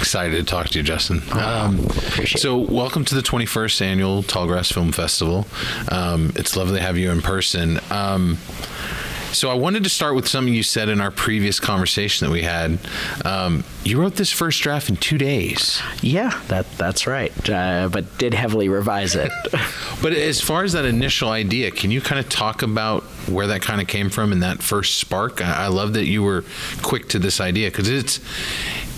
excited to talk to you, Justin. Appreciate So welcome to the 21st Annual Tallgrass Film Festival. It's lovely to have you in person. So I wanted to start with something you said in our previous conversation that we had. You wrote this first draft in 2 days. Yeah, that's right. But did heavily revise it. But as far as that initial idea, can you kind of talk about where that kind of came from and that first spark? I love that you were quick to this idea because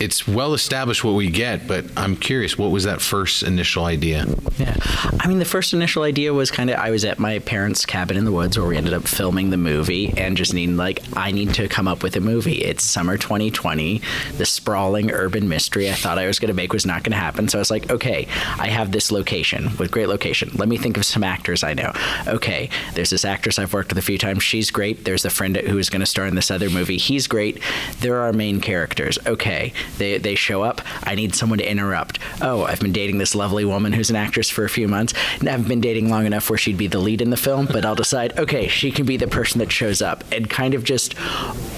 it's well established what we get, but I'm curious, what was that first initial idea? Yeah. I mean, the first initial idea was I was at my parents' cabin in the woods where we ended up filming the movie and just I need to come up with a movie. It's summer 2020. The sprawling urban mystery I thought I was going to make was not going to happen. So I was like, okay, I have this location with great location. Let me think of some actors I know. Okay, there's this actress I've worked with a few times. She's great. There's the friend who is going to star in this other movie. He's great. There are main characters. Okay, they show up. I need someone to interrupt. Oh, I've been dating this lovely woman who's an actress for a few months. And I haven't been dating long enough where she'd be the lead in the film, but I'll decide, okay, she can be the person that shows up. And kind of just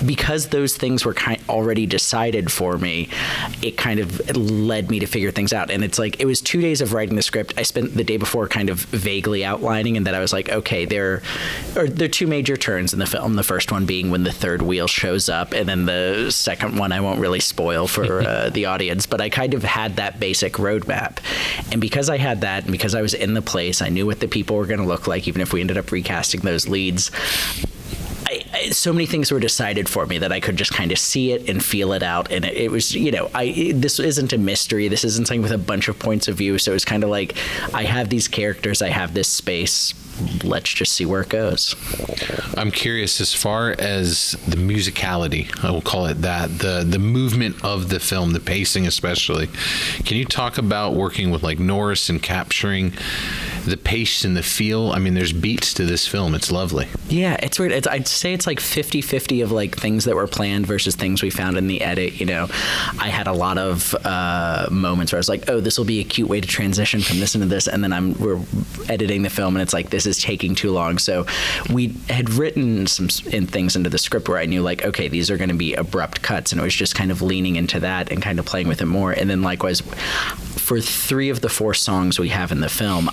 because those things were already decided for me, it kind of led me to figure things out. And it's like, it was 2 days of writing the script. I spent the day before kind of vaguely outlining, and then I was like, okay, there are two major turns in the film. The first one being when the third wheel shows up, and then the second one I won't really spoil for the audience, but I kind of had that basic roadmap. And because I had that, and because I was in the place, I knew what the people were going to look like, even if we ended up recasting those leads. So many things were decided for me that I could just kind of see it and feel it out. And it was, this isn't a mystery. This isn't something with a bunch of points of view. So it's kind of like, I have these characters, I have this space. Let's just see where it goes. I'm curious, as far as the musicality, I will call it that, the movement of the film, the pacing especially. Can you talk about working with like Norris and capturing the pace and the feel? I mean, there's beats to this film. It's lovely. Yeah, it's weird. I'd say it's like 50-50 of like things that were planned versus things we found in the edit. I had a lot of moments where I was like, oh, this will be a cute way to transition from this into this, and then we're editing the film and it's like, this is taking too long. So we had written some things into the script where I knew like, okay, these are going to be abrupt cuts, and it was just kind of leaning into that and kind of playing with it more. And then likewise, for 3 of the 4 songs we have in the film,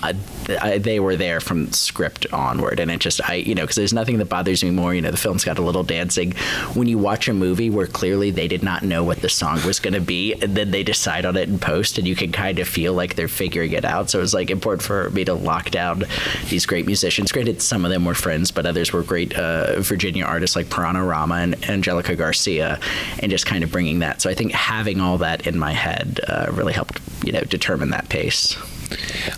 they were there from script onward. And it just, because there's nothing that bothers me more. The film's got a little dancing. When you watch a movie where clearly they did not know what the song was going to be, and then they decide on it in post, and you can kind of feel like they're figuring it out. So it was like important for me to lock down these great musicians. Granted, some of them were friends, but others were great Virginia artists like Piranha Rama and Angelica Garcia, and just kind of bringing that. So I think having all that in my head really helped, determine that pace.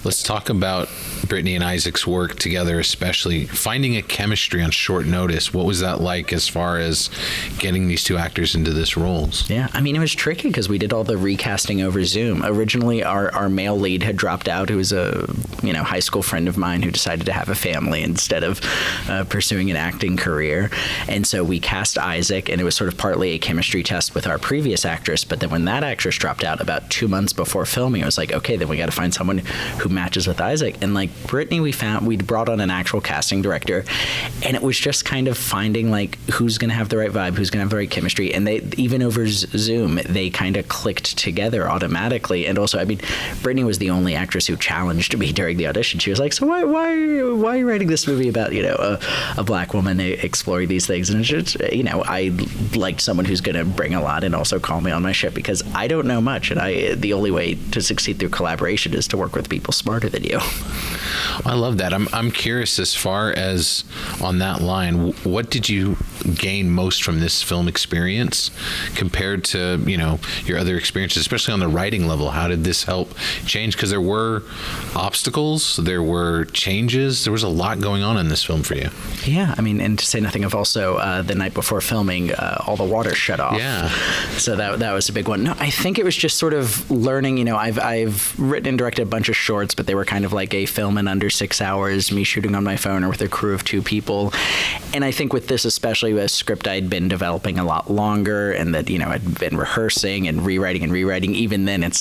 Let's talk about Brittany and Isaac's work together, especially finding a chemistry on short notice. What was that like as far as getting these 2 actors into this roles? Yeah, I mean, it was tricky because we did all the recasting over Zoom. Originally, our male lead had dropped out, who was a high school friend of mine who decided to have a family instead of pursuing an acting career. And so we cast Isaac, and it was sort of partly a chemistry test with our previous actress. But then when that actress dropped out about 2 months before filming, I was like, okay, then we got to find someone who matches with Isaac. And like Brittany, we'd brought on an actual casting director, and it was just kind of finding like who's going to have the right vibe, who's going to have the right chemistry. And they, even over Zoom, they kind of clicked together automatically. And also, I mean, Brittany was the only actress who challenged me during the audition. She was like, so why are you writing this movie about, a black woman exploring these things? And it's just, I liked someone who's going to bring a lot and also call me on my ship, because I don't know much. And the only way to succeed through collaboration is to work with people smarter than you. I love that. I'm curious, as far as on that line, what did you gain most from this film experience compared to, your other experiences, especially on the writing level? How did this help change? Because there were obstacles, there were changes, there was a lot going on in this film for you. Yeah, I mean, and to say nothing of also the night before filming, all the water shut off. Yeah. So that was a big one. No, I think it was just sort of learning, I've written and directed a bunch of shorts, but they were kind of like a film in under 6 hours, me shooting on my phone or with a crew of 2 people. And I think with this especially, actually a script I'd been developing a lot longer, and that, I'd been rehearsing and rewriting. Even then, and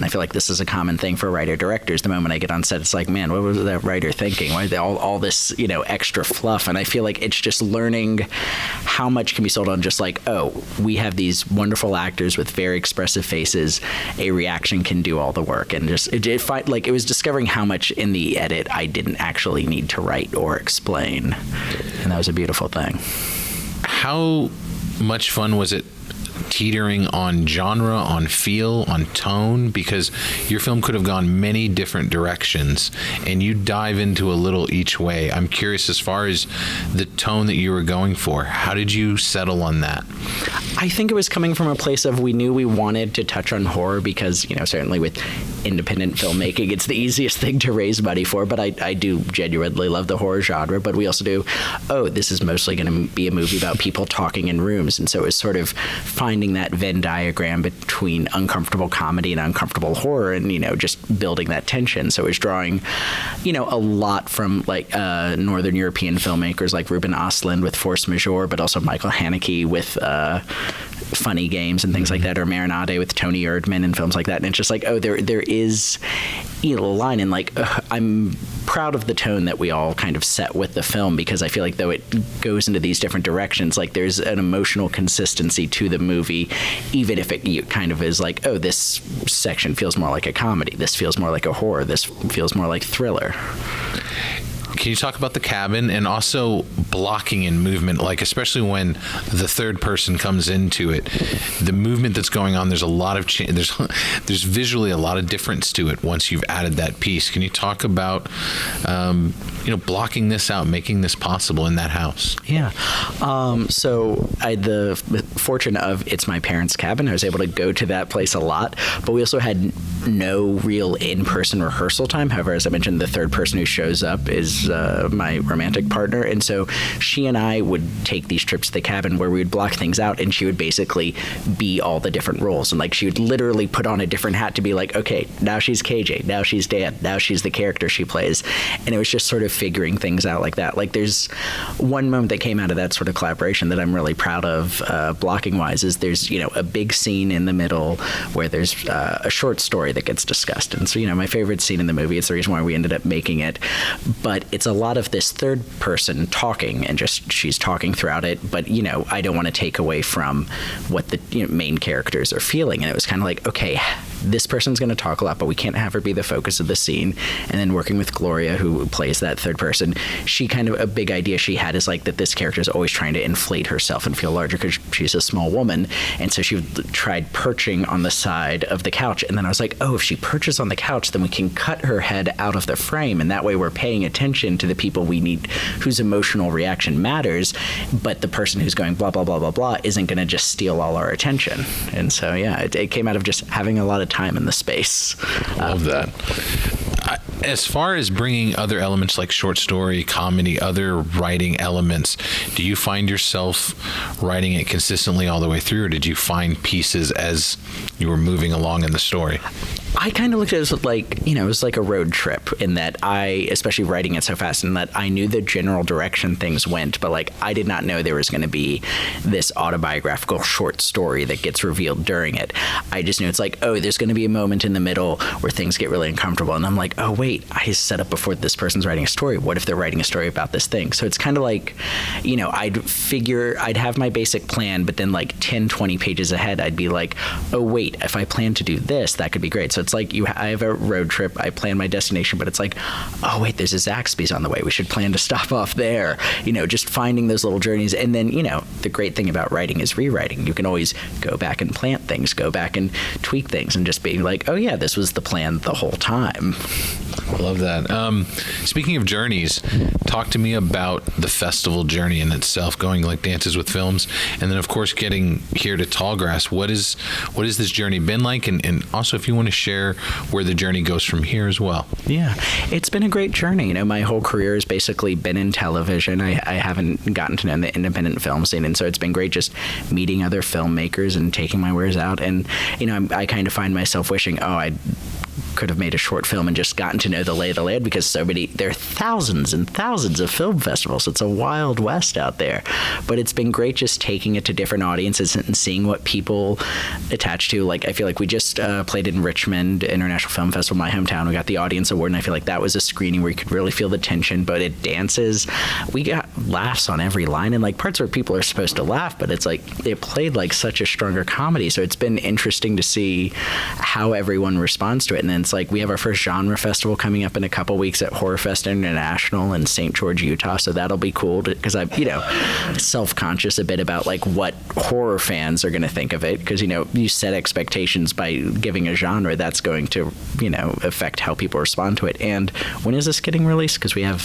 I feel like this is a common thing for writer-directors. The moment I get on set, it's like, man, what was that writer thinking? Why all this, extra fluff? And I feel like it's just learning how much can be sold on just like, oh, we have these wonderful actors with very expressive faces. A reaction can do all the work. And just, it was discovering how much in the edit I didn't actually need to write or explain. And that was a beautiful thing. How much fun was it teetering on genre, on feel, on tone? Because your film could have gone many different directions, and you dive into a little each way. I'm curious, as far as the tone that you were going for, how did you settle on that? I think it was coming from a place of, we knew we wanted to touch on horror because, certainly with independent filmmaking, it's the easiest thing to raise money for, but I do genuinely love the horror genre. But we also do, this is mostly going to be a movie about people talking in rooms. And so it was sort of finding that Venn diagram between uncomfortable comedy and uncomfortable horror, and, just building that tension. So it was drawing, a lot from Northern European filmmakers like Ruben Östlund with Force Majeure, but also Michael Haneke with Funny Games and things like that, or Marinade with Tony Erdmann and films like that. And it's just like, there is a line, and I'm proud of the tone that we all kind of set with the film, because I feel like though it goes into these different directions, there's an emotional consistency to the movie, even if it kind of is like, this section feels more like a comedy, this feels more like a horror, this feels more like thriller. Can you talk about the cabin and also blocking and movement, especially when the third person comes into it, the movement that's going on? There's a lot of there's visually a lot of difference to it once you've added that piece. Can you talk about blocking this out, making this possible in that house? Yeah. So I had the fortune of, it's my parents' cabin. I was able to go to that place a lot, but we also had no real in-person rehearsal time. However, as I mentioned, the third person who shows up is my romantic partner. And so she and I would take these trips to the cabin where we would block things out, and she would basically be all the different roles. And she would literally put on a different hat to be like, okay, now she's KJ, now she's Dan, now she's the character she plays. And it was just sort of figuring things out like that. There's one moment that came out of that sort of collaboration that I'm really proud of, blocking wise, is there's, a big scene in the middle where there's a short story that gets discussed. And so, my favorite scene in the movie, it's the reason why we ended up making it, but it's a lot of this third person talking, and just she's talking throughout it, but I don't want to take away from what the main characters are feeling. And it was kind of like, okay, this person's going to talk a lot, but we can't have her be the focus of the scene. And then working with Gloria, who plays that third person, she kind of, a big idea she had is that this character is always trying to inflate herself and feel larger because she's a small woman. And so she tried perching on the side of the couch. And then I was like, if she perches on the couch, then we can cut her head out of the frame. And that way we're paying attention to the people we need, whose emotional reaction matters. But the person who's going blah, blah, blah, blah, blah isn't going to just steal all our attention. And so, it came out of just having a lot of time in the space. I love that. As far as bringing other elements like short story, comedy, other writing elements, do you find yourself writing it consistently all the way through, or did you find pieces as you were moving along in the story? I kind of looked at it as it was like a road trip, in that especially writing it so fast, in that I knew the general direction things went, but I did not know there was going to be this autobiographical short story that gets revealed during it. I just knew it's there's going to be a moment in the middle where things get really uncomfortable. And I'm like, wait, I set up before this person's writing a story. What if they're writing a story about this thing? So it's kind of I'd figure I'd have my basic plan, but then 10, 20 pages ahead, I'd be like, wait, if I plan to do this, that could be great. So it's I have a road trip, I plan my destination, but it's wait, there's a Zaxby's on the way, we should plan to stop off there. Just finding those little journeys. And then, the great thing about writing is rewriting. You can always go back and plant things, go back and tweak things, and just being this was the plan the whole time. I love that. Speaking of journeys, talk to me about the festival journey in itself, going like Dances with Films, and then of course getting here to Tallgrass. What is this journey been like, and also if you want to share where the journey goes from here as well. Yeah, it's been a great journey. My whole career has basically been in television. I haven't gotten to know the independent film scene, and so it's been great just meeting other filmmakers and taking my wares out. And I kind of find myself wishing, I'd could have made a short film and just gotten to know the lay of the land, because there are thousands and thousands of film festivals. It's a wild west out there. But it's been great just taking it to different audiences and seeing what people attach to. Like, I feel like we just played in Richmond International Film Festival, my hometown. We got the audience award, and I feel like that was a screening where you could really feel the tension. But it dances. We got laughs on every line, and like parts where people are supposed to laugh, but it's like it played like such a stronger comedy. So it's been interesting to see how everyone responds to it. And then it's like we have our first genre festival coming up in a couple weeks at Horror Fest International in St. George, Utah. So that'll be cool, because I'm, self-conscious a bit about like what horror fans are going to think of it, because you set expectations by giving a genre that's going to affect how people respond to it. And when is this getting released? Because we have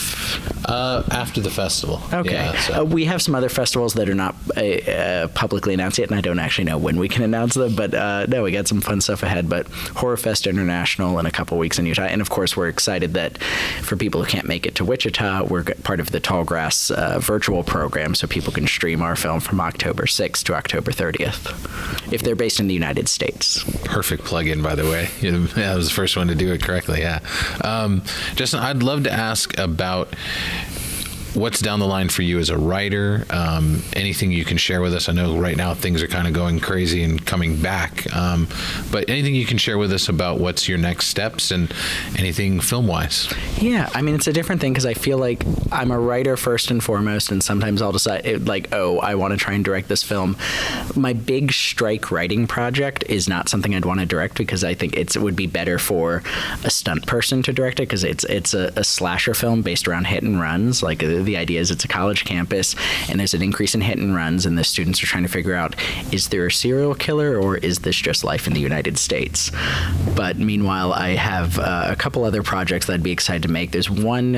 after the festival. Okay. Yeah, so. We have some other festivals that are not publicly announced yet, and I don't actually know when we can announce them, but no, we got some fun stuff ahead. But Horror Fest International in a couple weeks in Utah. And of course, we're excited that for people who can't make it to Wichita, we're part of the Tallgrass virtual program, so people can stream our film from October 6th to October 30th if they're based in the United States. Perfect plug-in, by the way. I was the first one to do it correctly, yeah. Justin, I'd love to ask about what's down the line for you as a writer. Anything you can share with us? I know right now things are kind of going crazy and coming back, but anything you can share with us about what's your next steps and anything film-wise? Yeah, I mean, it's a different thing, because I feel like I'm a writer first and foremost, and sometimes I'll decide, I want to try and direct this film. My big strike writing project is not something I'd want to direct, because I think it would be better for a stunt person to direct it, because it's a slasher film based around hit and runs. Like, the idea is it's a college campus, and there's an increase in hit and runs, and the students are trying to figure out, is there a serial killer, or is this just life in the United States? But meanwhile, I have a couple other projects that I'd be excited to make. There's one,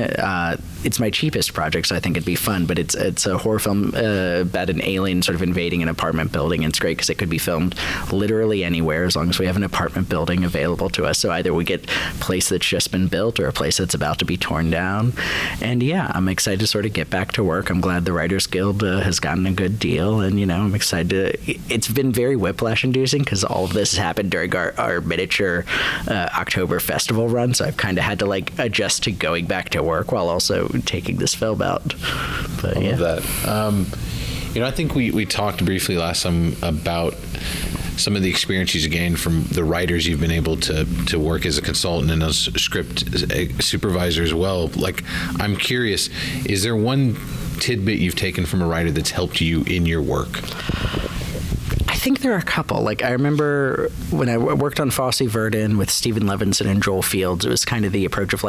it's my cheapest project, so I think it'd be fun, but it's a horror film about an alien sort of invading an apartment building, and it's great because it could be filmed literally anywhere as long as we have an apartment building available to us. So either we get a place that's just been built or a place that's about to be torn down. And yeah, I'm excited to sort of get back to work. I'm glad the Writers Guild has gotten a good deal, and I'm excited to. It's been very whiplash-inducing because all of this happened during our miniature October festival run, so I've kind of had to adjust to going back to work while also taking this film out. But I love that. I think we talked briefly last time about some of the experience you've gained from the writers you've been able to work as a consultant and as a script supervisor as well. I'm curious, is there one tidbit you've taken from a writer that's helped you in your work? I think there are a couple. I remember when I worked on Fosse Verdon with Stephen Levinson and Joel Fields, it was kind of the approach of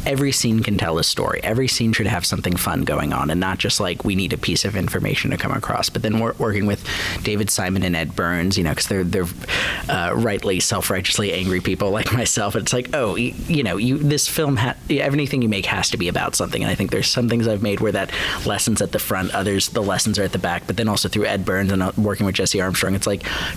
every scene can tell a story. Every scene should have something fun going on, and not just we need a piece of information to come across. But then working with David Simon and Ed Burns, because they're rightly self-righteously angry people like myself. It's this film, everything you make has to be about something. And I think there's some things I've made where that lesson's at the front, others the lessons are at the back. But then also through Ed Burns and working with Jesse Armstrong, it's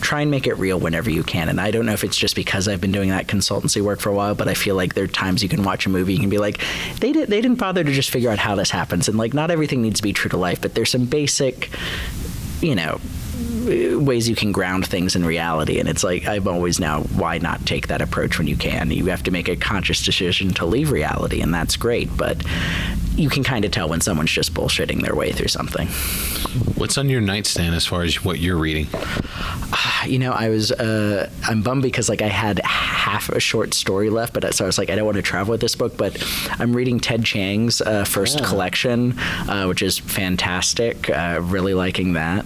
try and make it real whenever you can. And I don't know if it's just because I've been doing that consultancy work for a while, but I feel like there are times you can watch a movie, you can be they didn't bother to just figure out how this happens. And not everything needs to be true to life, but there's some basic, ways you can ground things in reality. And it's I'm always now, why not take that approach when you can? You have to make a conscious decision to leave reality, and that's great. But you can kind of tell when someone's just bullshitting their way through something. What's on your nightstand as far as what you're reading? I'm bummed because I had half a short story left, but so I was I don't want to travel with this book, but I'm reading Ted Chiang's first collection, which is fantastic. Really liking that.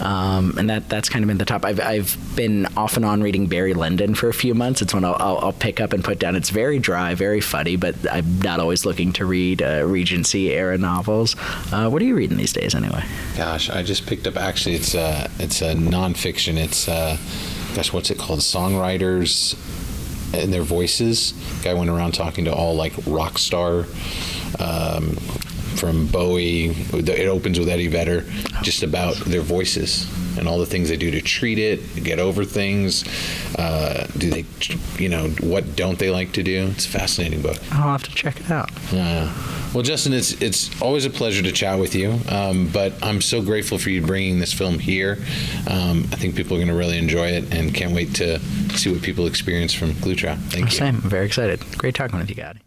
And that's kind of in the top. I've been off and on reading Barry Lyndon for a few months. It's one I'll pick up and put down. It's very dry, very funny, but I'm not always looking to read Regency era novels. What are you reading these days anyway? Gosh, I just picked up, actually, it's a nonfiction. It's what's it called? Songwriters and their voices. Guy went around talking to all rock star from Bowie. It opens with Eddie Vedder, just about their voices. and all the things they do to treat it, get over things. Do they, what don't they like to do? It's a fascinating book. I'll have to check it out. Well, Justin, it's always a pleasure to chat with you, but I'm so grateful for you bringing this film here. I think people are going to really enjoy it, and can't wait to see what people experience from Glue Trap. Thank you. Same. I'm very excited. Great talking with you, Gotti.